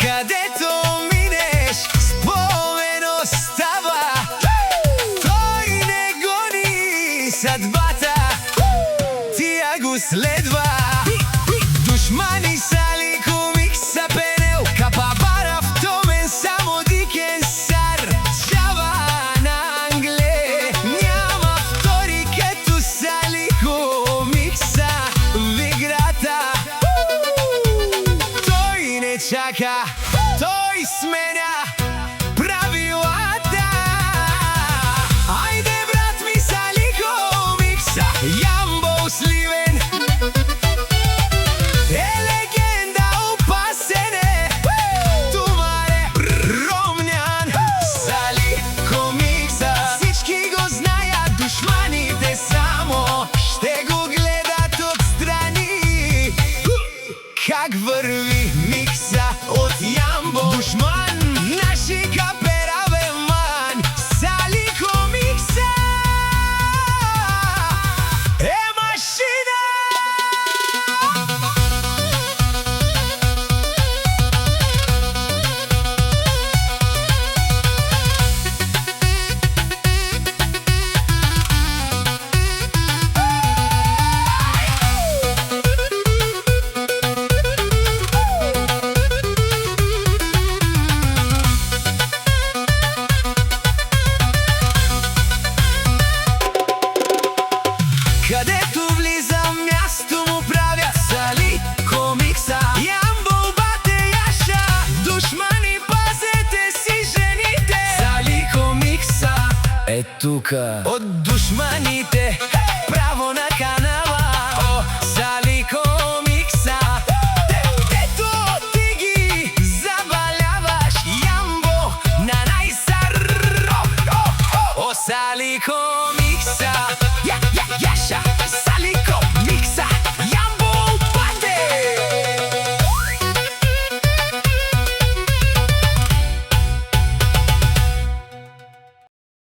Кадето минеш, спомен остава. Тој не гони съдбата, тя го следва. Душмани са ли комикса пенел, капа бара в томен само дикен сар. Джава на англе, няма втори като са ли комикса в играта. Тој не чака, тој сменя правилата. Ајде брат ми са ли комикса, Јамбо Сливен е легенда опасене. Тумаре Ромњан са ли комикса, всички го знаят, душманите само ще го гледат отстрани. Как върви микса от Јамбо, душман, наши капераве ман. Са ли комикса е машина. Където влизам, място му правя. Са ли комикса, Јамбо бате Јаша, душмани пазете си жените. Са ли комикса е тука от душманите, право на канала. О, са ли комикса, дето ти ги забаляваш, Јамбо на най-сар. О, са ли комикса.